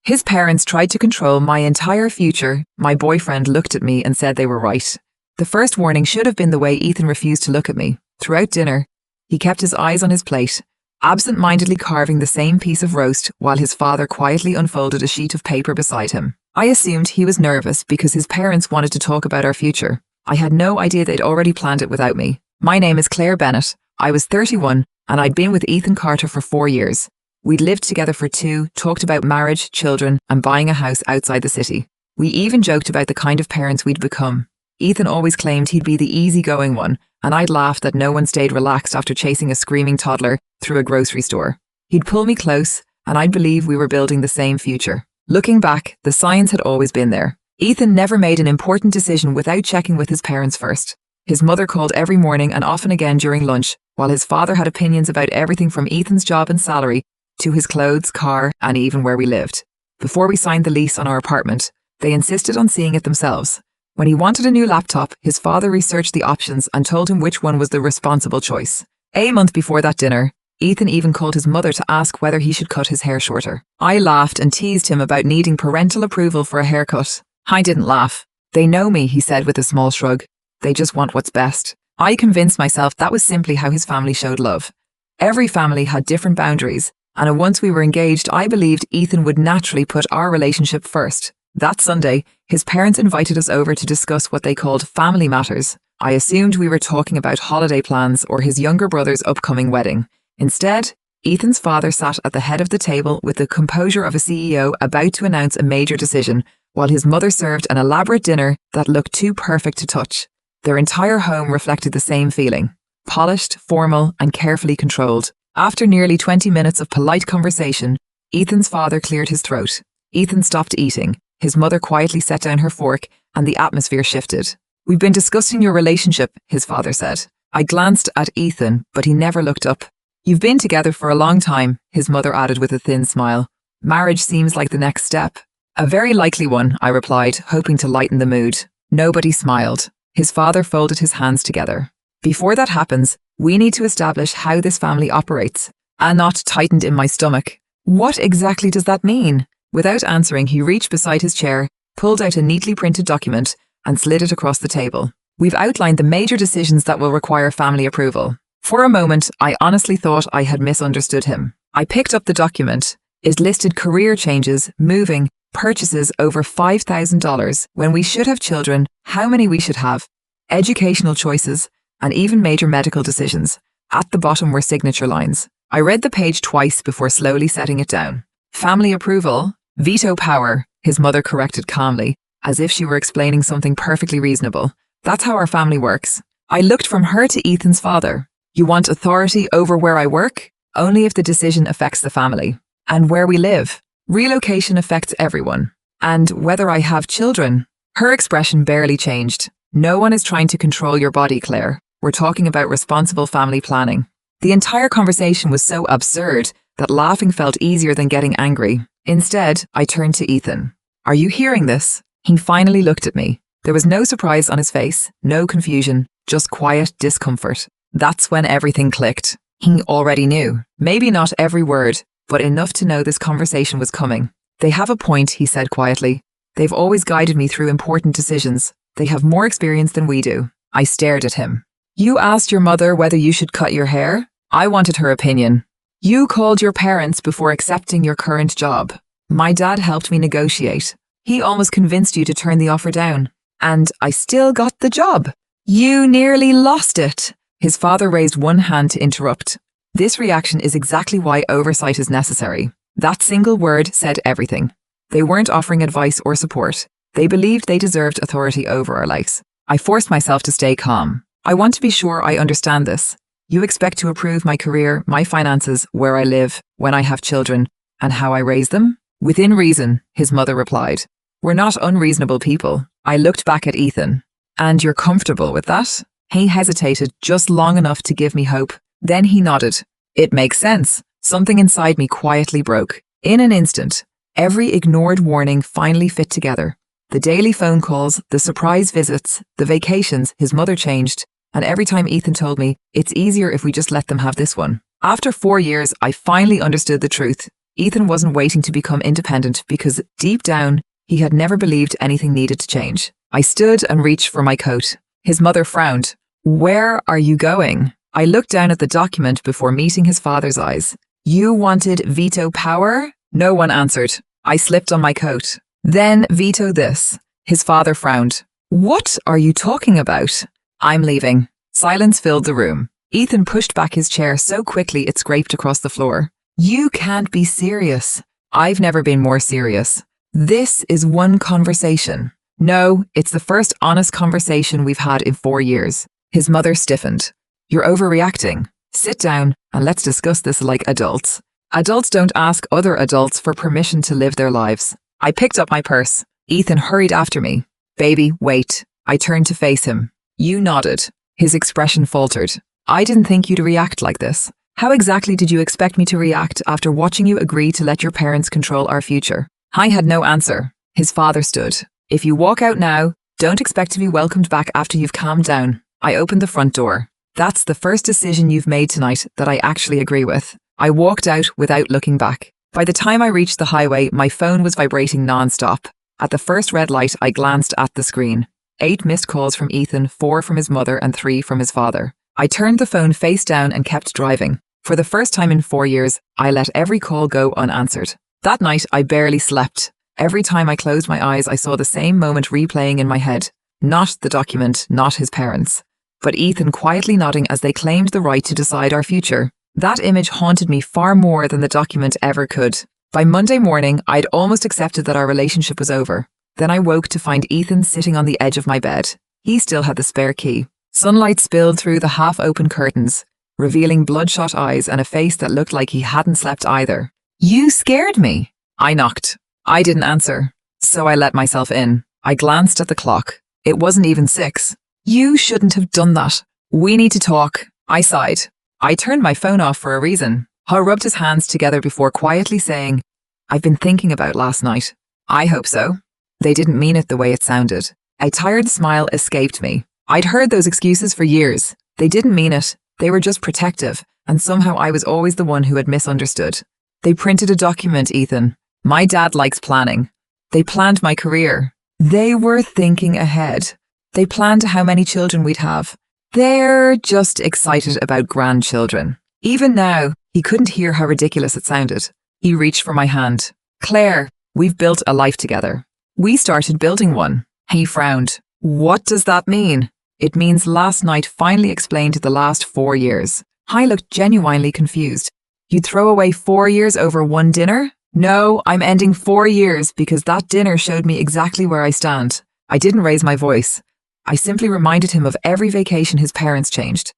His parents tried to control my entire future. My boyfriend looked at me and said they were right. The first warning should have been the way Ethan refused to look at me. Throughout dinner, he kept his eyes on his plate, absent-mindedly carving the same piece of roast while his father quietly unfolded a sheet of paper beside him. I assumed he was nervous because his parents wanted to talk about our future. I had no idea they'd already planned it without me. My name is Claire Bennett. I was 31 and I'd been with Ethan Carter for 4 years. We'd lived together for 2, talked about marriage, children, and buying a house outside the city. We even joked about the kind of parents we'd become. Ethan always claimed he'd be the easygoing one, and I'd laugh that no one stayed relaxed after chasing a screaming toddler through a grocery store. He'd pull me close, and I'd believe we were building the same future. Looking back, the signs had always been there. Ethan never made an important decision without checking with his parents first. His mother called every morning and often again during lunch, while his father had opinions about everything from Ethan's job and salary to his clothes, car, and even where we lived. Before we signed the lease on our apartment, they insisted on seeing it themselves. When he wanted a new laptop, his father researched the options and told him which one was the responsible choice. A month before that dinner, Ethan even called his mother to ask whether he should cut his hair shorter. I laughed and teased him about needing parental approval for a haircut. I didn't laugh. They know me, he said with a small shrug. They just want what's best. I convinced myself that was simply how his family showed love. Every family had different boundaries, and once we were engaged, I believed Ethan would naturally put our relationship first. That Sunday, his parents invited us over to discuss what they called family matters. I assumed we were talking about holiday plans or his younger brother's upcoming wedding. Instead, Ethan's father sat at the head of the table with the composure of a CEO about to announce a major decision, while his mother served an elaborate dinner that looked too perfect to touch. Their entire home reflected the same feeling: polished, formal, and carefully controlled. After nearly 20 minutes of polite conversation, Ethan's father cleared his throat. Ethan stopped eating. His mother quietly set down her fork, and the atmosphere shifted. "We've been discussing your relationship," his father said. I glanced at Ethan, but he never looked up. "You've been together for a long time," his mother added with a thin smile. "Marriage seems like the next step." "A very likely one," I replied, hoping to lighten the mood. Nobody smiled. His father folded his hands together. "Before that happens, we need to establish how this family operates." A knot tightened in my stomach. What exactly does that mean? Without answering, he reached beside his chair, pulled out a neatly printed document, and slid it across the table. "We've outlined the major decisions that will require family approval." For a moment, I honestly thought I had misunderstood him. I picked up the document. It listed career changes, moving, purchases over $5,000, when we should have children, how many we should have, educational choices, and even major medical decisions. At the bottom were signature lines. I read the page twice before slowly setting it down. "Family approval? Veto power," his mother corrected calmly, as if she were explaining something perfectly reasonable. "That's how our family works." I looked from her to Ethan's father. "You want authority over where I work? Only if the decision affects the family. And where we live? Relocation affects everyone. And whether I have children?" Her expression barely changed. "No one is trying to control your body, Claire. We're talking about responsible family planning." The entire conversation was so absurd that laughing felt easier than getting angry. Instead, I turned to Ethan. "Are you hearing this?" He finally looked at me. There was no surprise on his face, no confusion, just quiet discomfort. That's when everything clicked. He already knew. Maybe not every word, but enough to know this conversation was coming. "They have a point," he said quietly. "They've always guided me through important decisions. They have more experience than we do." I stared at him. "You asked your mother whether you should cut your hair?" I wanted her opinion. "You called your parents before accepting your current job." "My dad helped me negotiate. He almost convinced you to turn the offer down. And I still got the job." "You nearly lost it." His father raised one hand to interrupt. This reaction is exactly why oversight is necessary. That single word said everything. They weren't offering advice or support. They believed they deserved authority over our lives. I forced myself to stay calm. "I want to be sure I understand this. You expect to approve my career, my finances, where I live, when I have children, and how I raise them?" "Within reason," his mother replied. "We're not unreasonable people." I looked back at Ethan. "And you're comfortable with that?" He hesitated just long enough to give me hope. Then he nodded. "It makes sense." Something inside me quietly broke. In an instant, every ignored warning finally fit together. The daily phone calls, the surprise visits, the vacations his mother changed, and every time Ethan told me, "It's easier if we just let them have this one." After 4 years, I finally understood the truth. Ethan wasn't waiting to become independent because deep down, he had never believed anything needed to change. I stood and reached for my coat. His mother frowned. "Where are you going?" I looked down at the document before meeting his father's eyes. "You wanted veto power?" No one answered. I slipped on my coat. "Then veto this." His father frowned. "What are you talking about?" "I'm leaving." Silence filled the room. Ethan pushed back his chair so quickly it scraped across the floor. "You can't be serious." "I've never been more serious. This is one conversation." "No, it's the first honest conversation we've had in 4 years." His mother stiffened. "You're overreacting. Sit down and let's discuss this like adults." Adults don't ask other adults for permission to live their lives. I picked up my purse. Ethan hurried after me. "Baby, wait." I turned to face him. "You nodded." His expression faltered. "I didn't think you'd react like this." "How exactly did you expect me to react after watching you agree to let your parents control our future?" I had no answer. His father stood. "If you walk out now, don't expect to be welcomed back after you've calmed down." I opened the front door. "That's the first decision you've made tonight that I actually agree with." I walked out without looking back. By the time I reached the highway, my phone was vibrating non-stop. At the first red light, I glanced at the screen. 8 missed calls from Ethan, 4 from his mother and 3 from his father. I turned the phone face down and kept driving. For the first time in 4 years, I let every call go unanswered. That night, I barely slept. Every time I closed my eyes, I saw the same moment replaying in my head. Not the document, not his parents, but Ethan quietly nodding as they claimed the right to decide our future. That image haunted me far more than the document ever could. By Monday morning, I'd almost accepted that our relationship was over. Then I woke to find Ethan sitting on the edge of my bed. He still had the spare key. Sunlight spilled through the half-open curtains, revealing bloodshot eyes and a face that looked like he hadn't slept either. "You scared me." I knocked. I didn't answer, so I let myself in. I glanced at the clock. It wasn't even 6. "You shouldn't have done that. We need to talk." I sighed. I turned my phone off for a reason. He rubbed his hands together before quietly saying, "I've been thinking about last night." I hope so. They didn't mean it the way it sounded. A tired smile escaped me. I'd heard those excuses for years. They didn't mean it. They were just protective, and somehow I was always the one who had misunderstood. "They printed a document, Ethan. My dad likes planning. They planned my career. They were thinking ahead. They planned how many children we'd have. They're just excited about grandchildren." Even now, he couldn't hear how ridiculous it sounded. He reached for my hand. "Claire, we've built a life together." "We started building one." He frowned. "What does that mean?" "It means last night finally explained the last 4 years. I looked genuinely confused. "You'd throw away 4 years over one dinner?" "No, I'm ending 4 years because that dinner showed me exactly where I stand." I didn't raise my voice. I simply reminded him of every vacation his parents changed,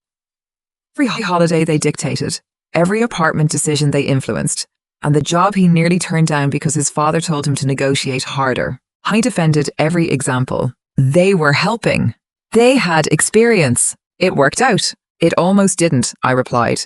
every holiday they dictated, every apartment decision they influenced, and the job he nearly turned down because his father told him to negotiate harder. I defended every example. They were helping. They had experience. It worked out. "It almost didn't," I replied.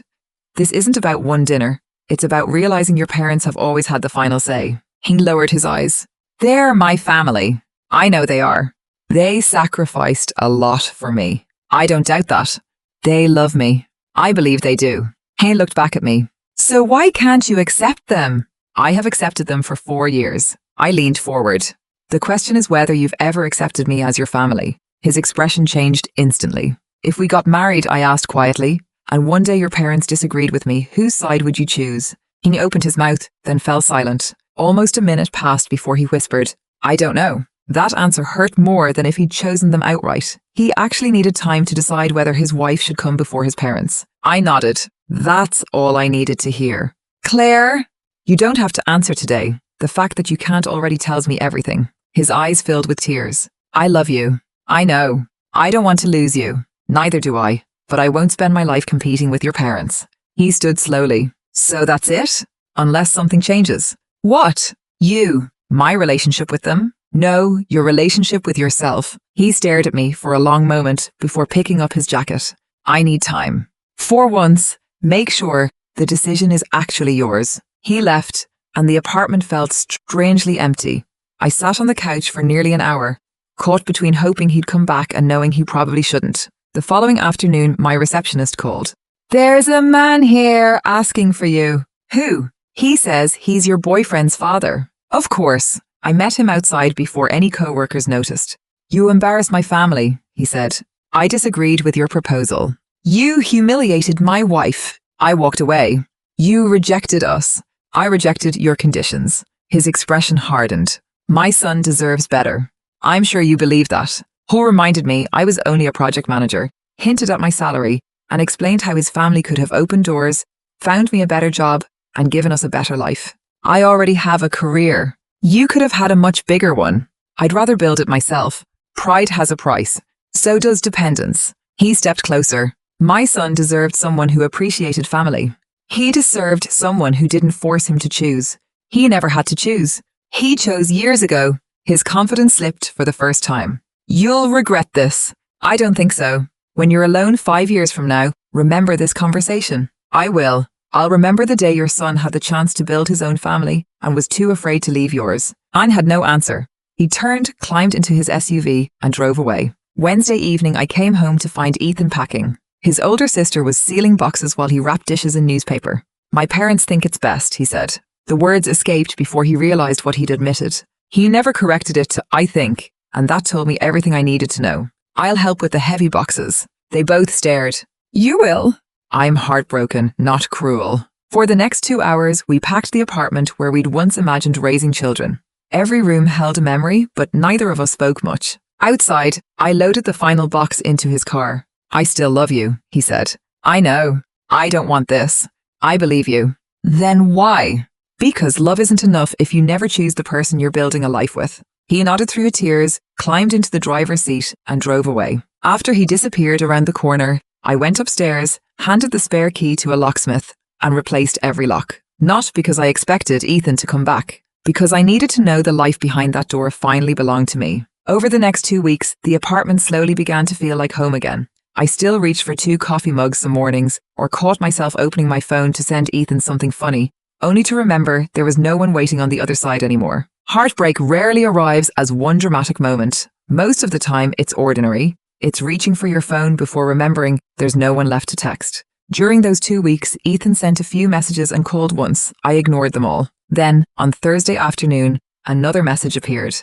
"This isn't about one dinner. It's about realizing your parents have always had the final say." He lowered his eyes. "They're my family." "I know they are. They sacrificed a lot for me." "I don't doubt that." "They love me." "I believe they do." He looked back at me. "So why can't you accept them?" "I have accepted them for 4 years." I leaned forward. "The question is whether you've ever accepted me as your family." His expression changed instantly. "If we got married," I asked quietly, "and one day your parents disagreed with me, whose side would you choose?" He opened his mouth, then fell silent. Almost a minute passed before he whispered, "I don't know." That answer hurt more than if he'd chosen them outright. He actually needed time to decide whether his wife should come before his parents. I nodded. That's all I needed to hear. "Claire, you don't have to answer today. The fact that you can't already tells me everything." His eyes filled with tears. "I love you. I know. I don't want to lose you. Neither do I. But I won't spend my life competing with your parents." He stood slowly. "So that's it? Unless something changes." "What? You? My relationship with them?" "No, your relationship with yourself." He stared at me for a long moment before picking up his jacket. "I need time. For once, make sure the decision is actually yours." He left, and the apartment felt strangely empty. I sat on the couch for nearly an hour, caught between hoping he'd come back and knowing he probably shouldn't. The following afternoon, my receptionist called. "There's a man here asking for you." "Who?" He says he's your boyfriend's father. Of course. I met him outside before any co-workers noticed. You embarrassed my family, he said. I disagreed with your proposal. You humiliated my wife. I walked away. You rejected us. I rejected your conditions. His expression hardened. My son deserves better. I'm sure you believe that. Ho reminded me I was only a project manager, hinted at my salary, and explained how his family could have opened doors, found me a better job, and given us a better life. I already have a career. You could have had a much bigger one. I'd rather build it myself. Pride has a price. So does dependence. He stepped closer. My son deserved someone who appreciated family. He deserved someone who didn't force him to choose. He never had to choose. He chose years ago. His confidence slipped for the first time. You'll regret this. I don't think so. When you're alone 5 years from now, remember this conversation. I will. I'll remember the day your son had the chance to build his own family and was too afraid to leave yours. Anne had no answer. He turned, climbed into his SUV, and drove away. Wednesday evening, I came home to find Ethan packing. His older sister was sealing boxes while he wrapped dishes in newspaper. My parents think it's best, he said. The words escaped before he realized what he'd admitted. He never corrected it to I think, and that told me everything I needed to know. I'll help with the heavy boxes. They both stared. You will? I'm heartbroken, not cruel. For the next 2 hours, we packed the apartment where we'd once imagined raising children. Every room held a memory, but neither of us spoke much. Outside, I loaded the final box into his car. I still love you, he said. I know. I don't want this. I believe you. Then why? Because love isn't enough if you never choose the person you're building a life with. He nodded through tears, climbed into the driver's seat, and drove away. After he disappeared around the corner, I went upstairs, handed the spare key to a locksmith, and replaced every lock. Not because I expected Ethan to come back, because I needed to know the life behind that door finally belonged to me. Over the next 2 weeks, the apartment slowly began to feel like home again. I still reached for 2 coffee mugs some mornings, or caught myself opening my phone to send Ethan something funny, only to remember there was no one waiting on the other side anymore. Heartbreak rarely arrives as one dramatic moment. Most of the time, it's ordinary. It's reaching for your phone before remembering there's no one left to text. During those 2 weeks, Ethan sent a few messages and called once. I ignored them all. Then, on Thursday afternoon, another message appeared.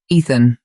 Ethan,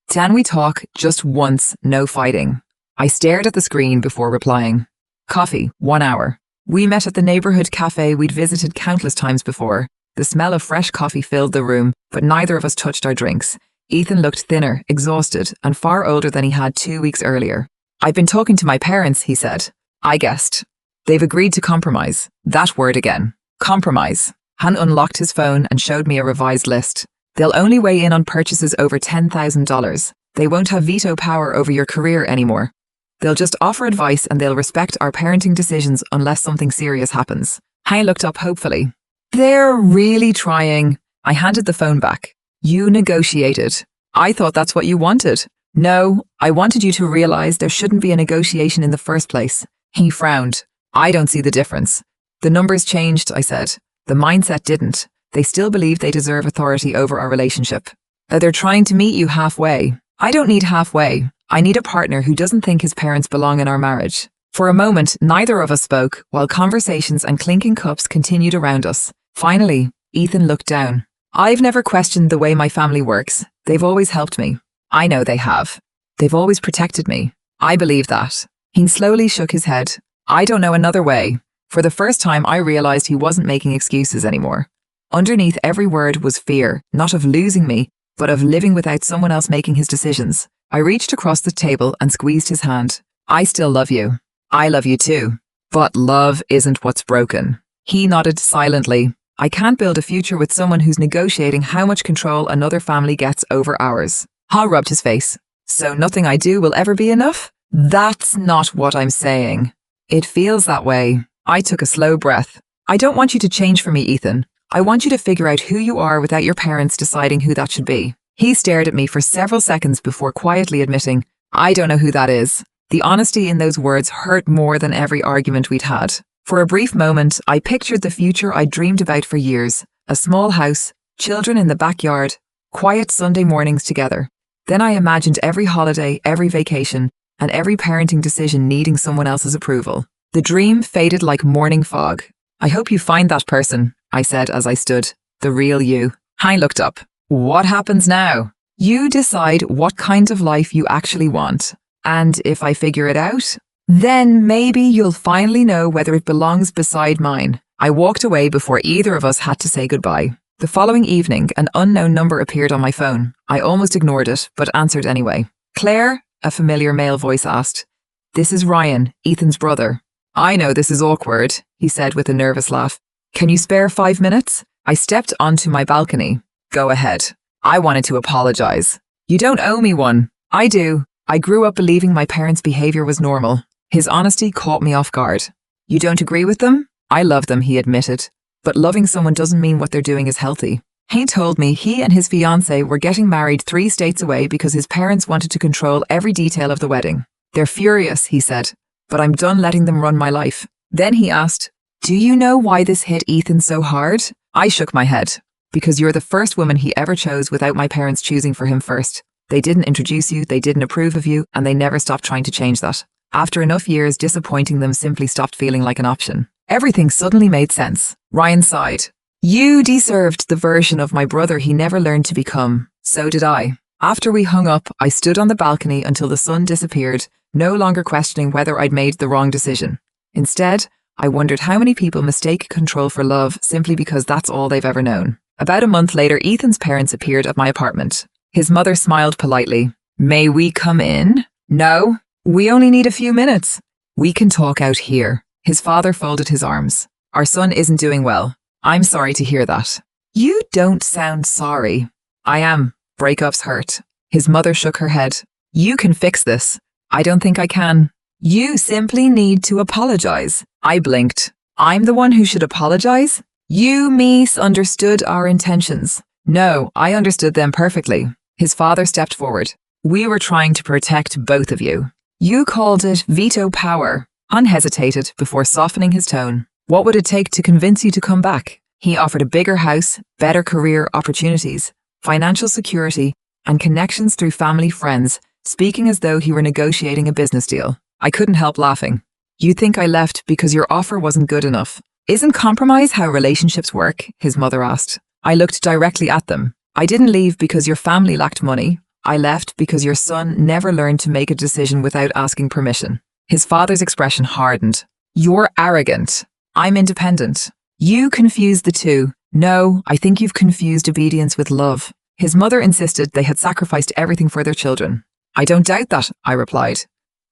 can we talk just once, no fighting? I stared at the screen before replying. Coffee, 1 hour. We met at the neighborhood cafe we'd visited countless times before. The smell of fresh coffee filled the room, but neither of us touched our drinks. Ethan looked thinner, exhausted, and far older than he had 2 weeks earlier. I've been talking to my parents, he said. I guessed. They've agreed to compromise. That word again. Compromise. Han unlocked his phone and showed me a revised list. They'll only weigh in on purchases over $10,000. They won't have veto power over your career anymore. They'll just offer advice and they'll respect our parenting decisions unless something serious happens. Han looked up hopefully. They're really trying. I handed the phone back. You negotiated. I thought that's what you wanted. No, I wanted you to realize there shouldn't be a negotiation in the first place. He frowned. I don't see the difference. The numbers changed, I said. The mindset didn't. They still believe they deserve authority over our relationship. That they're trying to meet you halfway. I don't need halfway. I need a partner who doesn't think his parents belong in our marriage. For a moment, neither of us spoke, while conversations and clinking cups continued around us. Finally, Ethan looked down. I've never questioned the way my family works. They've always helped me. I know they have. They've always protected me. I believe that. He slowly shook his head. I don't know another way. For the first time, I realized he wasn't making excuses anymore. Underneath every word was fear, not of losing me, but of living without someone else making his decisions. I reached across the table and squeezed his hand. I still love you. I love you too. But love isn't what's broken. He nodded silently. I can't build a future with someone who's negotiating how much control another family gets over ours. Ha rubbed his face. So nothing I do will ever be enough? That's not what I'm saying. It feels that way. I took a slow breath. I don't want you to change for me, Ethan. I want you to figure out who you are without your parents deciding who that should be. He stared at me for several seconds before quietly admitting, I don't know who that is. The honesty in those words hurt more than every argument we'd had. For a brief moment, I pictured the future I'd dreamed about for years. A small house, children in the backyard, quiet Sunday mornings together. Then I imagined every holiday, every vacation, and every parenting decision needing someone else's approval. The dream faded like morning fog. I hope you find that person, I said as I stood. The real you. I looked up. What happens now? You decide what kind of life you actually want. And if I figure it out, then maybe you'll finally know whether it belongs beside mine. I walked away before either of us had to say goodbye. The following evening, an unknown number appeared on my phone. I almost ignored it, but answered anyway. Claire, a familiar male voice asked. This is Ryan, Ethan's brother. I know this is awkward, he said with a nervous laugh. Can you spare 5 minutes? I stepped onto my balcony. Go ahead. I wanted to apologize. You don't owe me one. I do. I grew up believing my parents' behavior was normal. His honesty caught me off guard. You don't agree with them? I love them, he admitted. But loving someone doesn't mean what they're doing is healthy. He told me he and his fiancée were getting married 3 states away because his parents wanted to control every detail of the wedding. They're furious, he said, but I'm done letting them run my life. Then he asked, do you know why this hit Ethan so hard? I shook my head. Because you're the first woman he ever chose without my parents choosing for him first. They didn't introduce you, they didn't approve of you, and they never stopped trying to change that. After enough years, disappointing them simply stopped feeling like an option. Everything suddenly made sense. Ryan sighed. You deserved the version of my brother he never learned to become. So did I. After we hung up, I stood on the balcony until the sun disappeared, no longer questioning whether I'd made the wrong decision. Instead, I wondered how many people mistake control for love simply because that's all they've ever known. About a month later, Ethan's parents appeared at my apartment. His mother smiled politely. May we come in? No, we only need a few minutes. We can talk out here. His father folded his arms. Our son isn't doing well. I'm sorry to hear that. You don't sound sorry. I am. Breakups hurt. His mother shook her head. You can fix this. I don't think I can. You simply need to apologize. I blinked. I'm the one who should apologize? You misunderstood our intentions. No, I understood them perfectly. His father stepped forward. We were trying to protect both of you. You called it veto power. Unhesitated before softening his tone. What would it take to convince you to come back? He offered a bigger house, better career opportunities, financial security, and connections through family friends, speaking as though he were negotiating a business deal. I couldn't help laughing. You think I left because your offer wasn't good enough? Isn't compromise how relationships work? His mother asked. I looked directly at them. I didn't leave because your family lacked money. I left because your son never learned to make a decision without asking permission. His father's expression hardened. You're arrogant. I'm independent. You confuse the two. No, I think you've confused obedience with love. His mother insisted they had sacrificed everything for their children. I don't doubt that, I replied.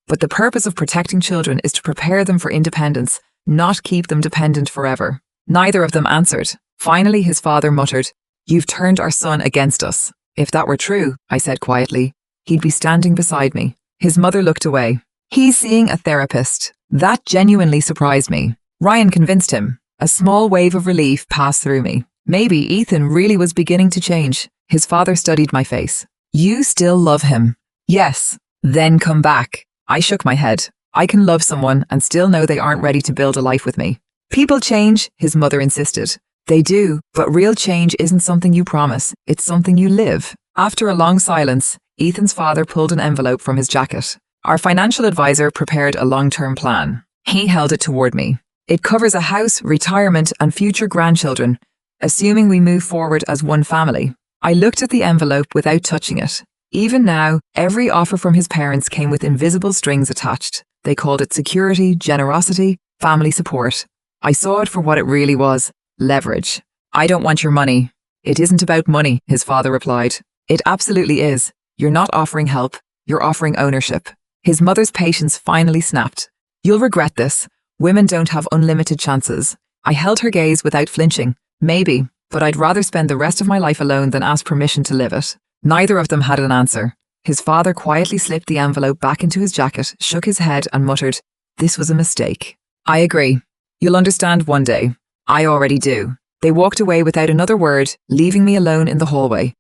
But the purpose of protecting children is to prepare them for independence, not keep them dependent forever. Neither of them answered. Finally, his father muttered, You've turned our son against us. If that were true, I said quietly, he'd be standing beside me. His mother looked away. He's seeing a therapist. That genuinely surprised me. Ryan convinced him. A small wave of relief passed through me. Maybe Ethan really was beginning to change. His father studied my face. You still love him? Yes. Then come back. I shook my head. I can love someone and still know they aren't ready to build a life with me. People change, his mother insisted. They do, but real change isn't something you promise. It's something you live. After a long silence, Ethan's father pulled an envelope from his jacket. Our financial advisor prepared a long-term plan. He held it toward me. It covers a house, retirement, and future grandchildren, assuming we move forward as one family. I looked at the envelope without touching it. Even now, every offer from his parents came with invisible strings attached. They called it security, generosity, family support. I saw it for what it really was, leverage. I don't want your money. It isn't about money, his father replied. It absolutely is. You're not offering help. You're offering ownership. His mother's patience finally snapped. You'll regret this. Women don't have unlimited chances. I held her gaze without flinching. Maybe, but I'd rather spend the rest of my life alone than ask permission to live it. Neither of them had an answer. His father quietly slipped the envelope back into his jacket, shook his head and muttered, This was a mistake. I agree. You'll understand one day. I already do. They walked away without another word, leaving me alone in the hallway.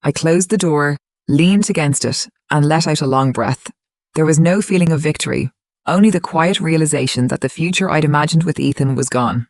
I closed the door, leaned against it, and let out a long breath. There was no feeling of victory, only the quiet realization that the future I'd imagined with Ethan was gone.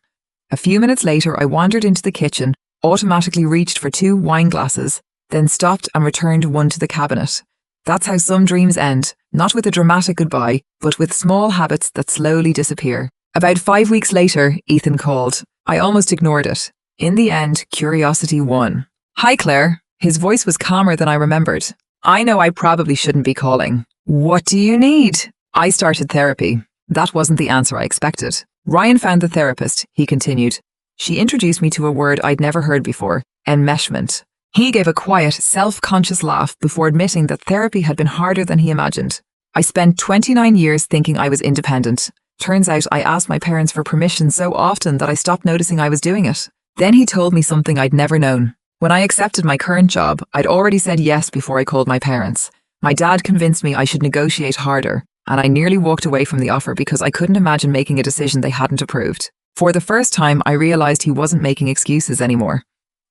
A few minutes later, I wandered into the kitchen, automatically reached for 2 wine glasses, then stopped and returned one to the cabinet. That's how some dreams end, not with a dramatic goodbye, but with small habits that slowly disappear. About 5 weeks later, Ethan called. I almost ignored it. In the end, curiosity won. Hi, Claire. His voice was calmer than I remembered. I know I probably shouldn't be calling. What do you need? I started therapy. That wasn't the answer I expected. Ryan found the therapist, he continued. She introduced me to a word I'd never heard before, enmeshment. He gave a quiet, self-conscious laugh before admitting that therapy had been harder than he imagined. I spent 29 years thinking I was independent. Turns out I asked my parents for permission so often that I stopped noticing I was doing it. Then he told me something I'd never known. When I accepted my current job, I'd already said yes before I called my parents. My dad convinced me I should negotiate harder, and I nearly walked away from the offer because I couldn't imagine making a decision they hadn't approved. For the first time, I realized he wasn't making excuses anymore.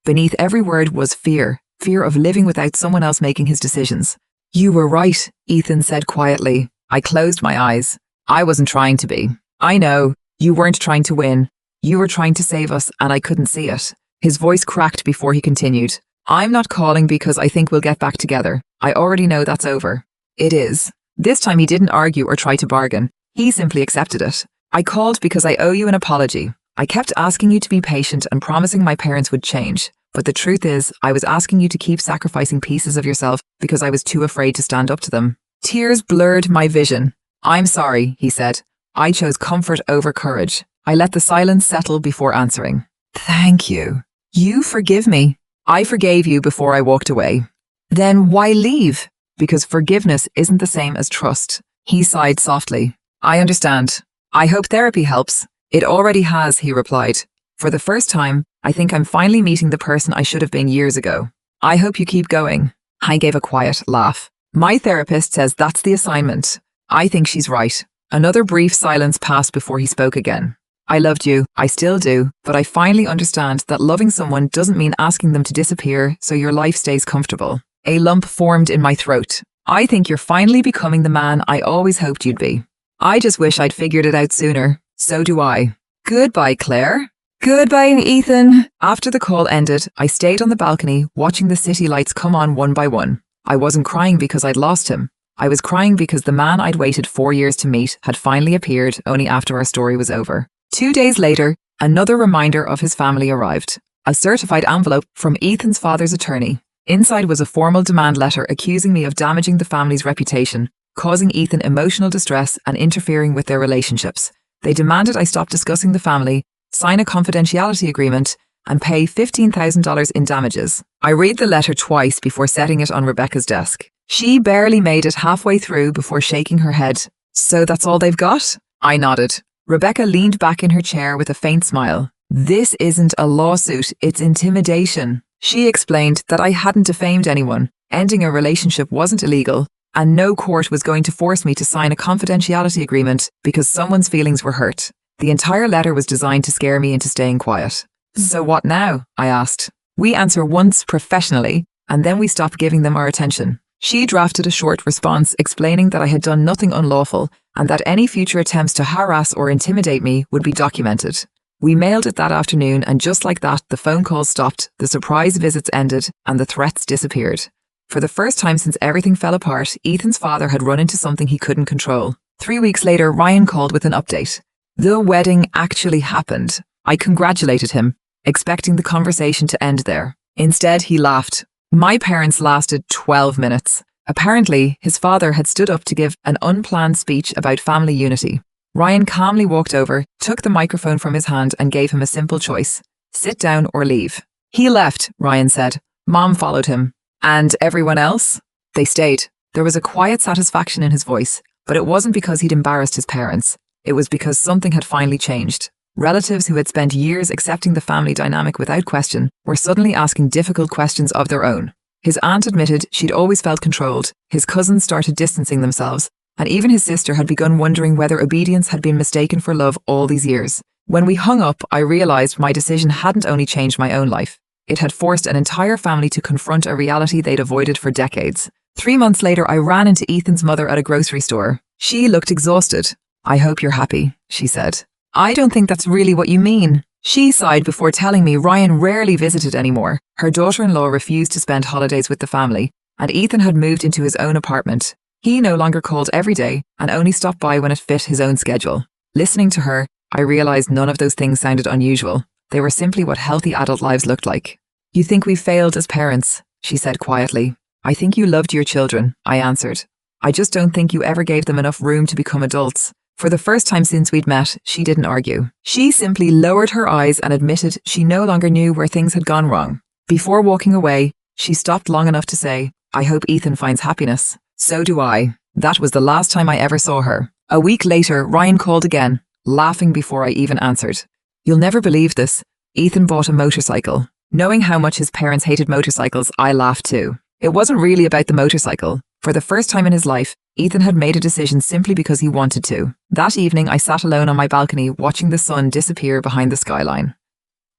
Beneath every word was fear of living without someone else making his decisions. You were right, Ethan said quietly. I closed my eyes. I wasn't trying to be. I know, you weren't trying to win. You were trying to save us, and I couldn't see it. His voice cracked before he continued. I'm not calling because I think we'll get back together. I already know that's over. It is. This time he didn't argue or try to bargain. He simply accepted it. I called because I owe you an apology. I kept asking you to be patient and promising my parents would change. But the truth is, I was asking you to keep sacrificing pieces of yourself because I was too afraid to stand up to them. Tears blurred my vision. I'm sorry, he said. I chose comfort over courage. I let the silence settle before answering. Thank you. You forgive me. I forgave you before I walked away. Then why leave? Because forgiveness isn't the same as trust. He sighed softly. I understand. I hope therapy helps. It already has, he replied. For the first time, I think I'm finally meeting the person I should have been years ago. I hope you keep going. I gave a quiet laugh. My therapist says that's the assignment. I think she's right. Another brief silence passed before he spoke again. I loved you, I still do, but I finally understand that loving someone doesn't mean asking them to disappear so your life stays comfortable. A lump formed in my throat. I think you're finally becoming the man I always hoped you'd be. I just wish I'd figured it out sooner. So do I. Goodbye, Claire. Goodbye, Ethan. After the call ended, I stayed on the balcony watching the city lights come on one by one. I wasn't crying because I'd lost him. I was crying because the man I'd waited 4 years to meet had finally appeared only after our story was over. 2 days later, another reminder of his family arrived. A certified envelope from Ethan's father's attorney. Inside was a formal demand letter accusing me of damaging the family's reputation, causing Ethan emotional distress and interfering with their relationships. They demanded I stop discussing the family, sign a confidentiality agreement, and pay $15,000 in damages. I read the letter twice before setting it on Rebecca's desk. She barely made it halfway through before shaking her head. So that's all they've got? I nodded. Rebecca leaned back in her chair with a faint smile. This isn't a lawsuit, it's intimidation. She explained that I hadn't defamed anyone, ending a relationship wasn't illegal, and no court was going to force me to sign a confidentiality agreement because someone's feelings were hurt. The entire letter was designed to scare me into staying quiet. So what now? I asked. We answer once professionally, and then we stop giving them our attention. She drafted a short response explaining that I had done nothing unlawful and that any future attempts to harass or intimidate me would be documented. We mailed it that afternoon, and just like that, the phone calls stopped, the surprise visits ended, and the threats disappeared. For the first time since everything fell apart, Ethan's father had run into something he couldn't control. 3 weeks later, Ryan called with an update. The wedding actually happened. I congratulated him, expecting the conversation to end there. Instead, he laughed. My parents lasted 12 minutes. Apparently, his father had stood up to give an unplanned speech about family unity. Ryan calmly walked over, took the microphone from his hand and gave him a simple choice. Sit down or leave. He left, Ryan said. Mom followed him. And everyone else? They stayed. There was a quiet satisfaction in his voice, but it wasn't because he'd embarrassed his parents. It was because something had finally changed. Relatives who had spent years accepting the family dynamic without question were suddenly asking difficult questions of their own. His aunt admitted she'd always felt controlled, his cousins started distancing themselves, and even his sister had begun wondering whether obedience had been mistaken for love all these years. When we hung up, I realized my decision hadn't only changed my own life. It had forced an entire family to confront a reality they'd avoided for decades. 3 months later, I ran into Ethan's mother at a grocery store. She looked exhausted. I hope you're happy, she said. I don't think that's really what you mean. She sighed before telling me Ryan rarely visited anymore. Her daughter-in-law refused to spend holidays with the family, and Ethan had moved into his own apartment. He no longer called every day and only stopped by when it fit his own schedule. Listening to her, I realized none of those things sounded unusual. They were simply what healthy adult lives looked like. "You think we failed as parents," she said quietly. "I think you loved your children," I answered. "I just don't think you ever gave them enough room to become adults." For the first time since we'd met, she didn't argue. She simply lowered her eyes and admitted she no longer knew where things had gone wrong. Before walking away, she stopped long enough to say, "I hope Ethan finds happiness." "So do I." That was the last time I ever saw her. A week later, Ryan called again, laughing before I even answered. "You'll never believe this. Ethan bought a motorcycle." Knowing how much his parents hated motorcycles, I laughed too. It wasn't really about the motorcycle. For the first time in his life, Ethan had made a decision simply because he wanted to. That evening, I sat alone on my balcony watching the sun disappear behind the skyline.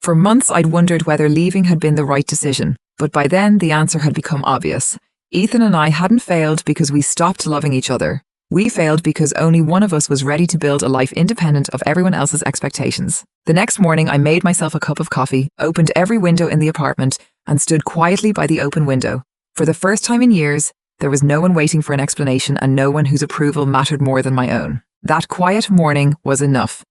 For months, I'd wondered whether leaving had been the right decision, but by then the answer had become obvious. Ethan and I hadn't failed because we stopped loving each other. We failed because only one of us was ready to build a life independent of everyone else's expectations. The next morning, I made myself a cup of coffee, opened every window in the apartment, and stood quietly by the open window. For the first time in years, there was no one waiting for an explanation and no one whose approval mattered more than my own. That quiet morning was enough.